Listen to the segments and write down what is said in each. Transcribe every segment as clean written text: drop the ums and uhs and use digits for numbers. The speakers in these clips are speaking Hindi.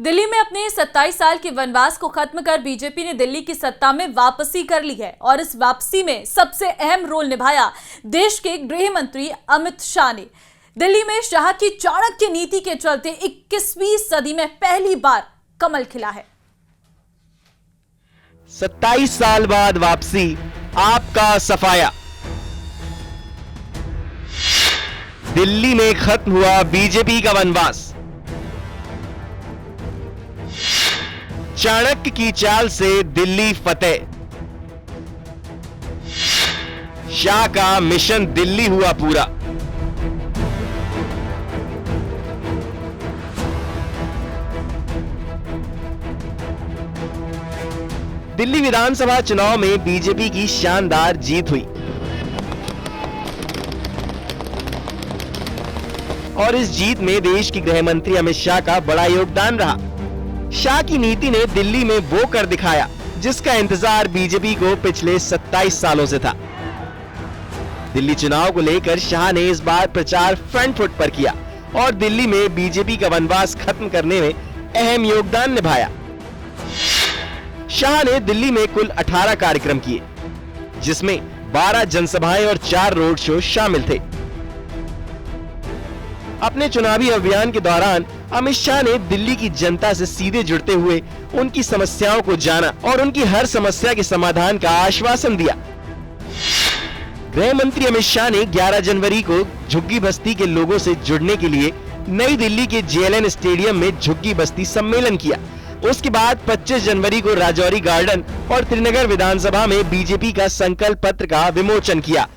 दिल्ली में अपने 27 साल के वनवास को खत्म कर बीजेपी ने दिल्ली की सत्ता में वापसी कर ली है और इस वापसी में सबसे अहम रोल निभाया देश के गृह मंत्री अमित शाह ने। दिल्ली में शाह की चाणक्य नीति के चलते 21वीं सदी में पहली बार कमल खिला है। 27 साल बाद वापसी, आपका सफाया। दिल्ली में खत्म हुआ बीजेपी का वनवास। चाणक्य की चाल से दिल्ली फतेह। शाह का मिशन दिल्ली हुआ पूरा। दिल्ली विधानसभा चुनाव में बीजेपी की शानदार जीत हुई और इस जीत में देश के गृह मंत्री अमित शाह का बड़ा योगदान रहा। शाह की नीति ने दिल्ली में वो कर दिखाया जिसका इंतजार बीजेपी को पिछले 27 सालों से था। दिल्ली चुनाव को लेकर शाह ने इस बार प्रचार फ्रंट फुट पर किया और दिल्ली में बीजेपी का वनवास खत्म करने में अहम योगदान निभाया। शाह ने दिल्ली में कुल 18 कार्यक्रम किए, जिसमें 12 जनसभाएं और 4 रोड शो शामिल थे। अपने चुनावी अभियान के दौरान अमित शाह ने दिल्ली की जनता से सीधे जुड़ते हुए उनकी समस्याओं को जाना और उनकी हर समस्या के समाधान का आश्वासन दिया। गृह मंत्री अमित शाह ने 11 जनवरी को झुग्गी बस्ती के लोगों से जुड़ने के लिए नई दिल्ली के JLN स्टेडियम में झुग्गी बस्ती सम्मेलन किया। उसके बाद 25 जनवरी को राजौरी गार्डन और त्रिनगर विधानसभा में बीजेपी का संकल्प पत्र का विमोचन किया।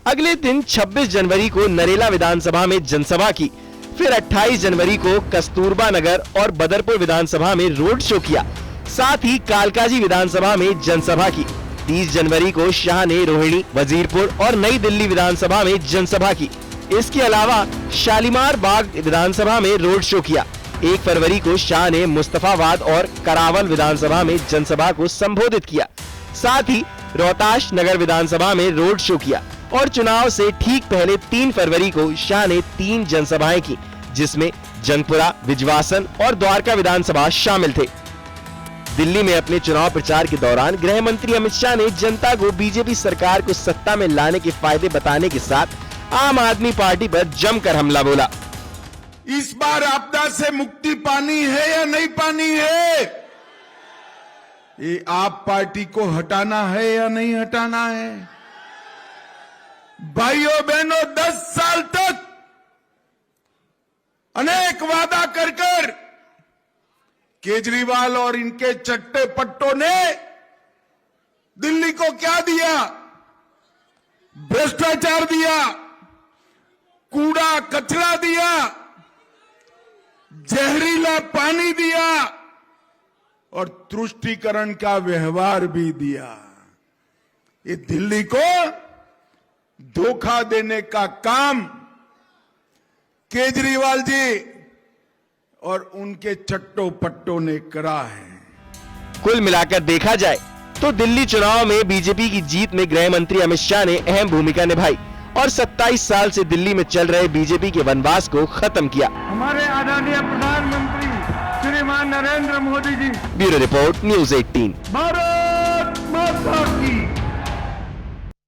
अगले दिन 26 जनवरी को नरेला विधानसभा में जनसभा की। फिर 28 जनवरी को कस्तूरबा नगर और बदरपुर विधानसभा में रोड शो किया। साथ ही कालकाजी विधानसभा में जनसभा की। 30 जनवरी को शाह ने रोहिणी, वजीरपुर और नई दिल्ली विधानसभा में जनसभा की। इसके अलावा शालीमार बाग विधानसभा में रोड शो किया। 1 फरवरी को शाह ने मुस्तफाबाद और करावल विधानसभा में जनसभा को संबोधित किया। साथ ही रोहताश नगर विधानसभा में रोड शो किया और चुनाव से ठीक पहले 3 फरवरी को शाह ने 3 जनसभाएं की, जिसमें जंगपुरा, विजवासन और द्वारका विधानसभा शामिल थे। दिल्ली में अपने चुनाव प्रचार के दौरान गृह मंत्री अमित शाह ने जनता को बीजेपी सरकार को सत्ता में लाने के फायदे बताने के साथ आम आदमी पार्टी पर जमकर हमला बोला। इस बार आपदा से मुक्ति पानी है या नहीं पानी है? ये आप पार्टी को हटाना है या नहीं हटाना है? भाइयों बहनों, 10 साल तक अनेक वादा कर केजरीवाल और इनके चट्टे पट्टों ने दिल्ली को क्या दिया? भ्रष्टाचार दिया, कूड़ा कचरा दिया, जहरीला पानी दिया और तुष्टीकरण का व्यवहार भी दिया। ये दिल्ली को धोखा देने का काम केजरीवाल जी और उनके चट्टो पट्टों ने करा है। कुल मिलाकर देखा जाए तो दिल्ली चुनाव में बीजेपी की जीत में गृह मंत्री अमित शाह ने अहम भूमिका निभाई और 27 साल से दिल्ली में चल रहे बीजेपी के वनवास को खत्म किया। हमारे आदरणीय प्रधानमंत्री श्रीमान Narendra Modi ji. Bureau report, news 18। Bharat माता की।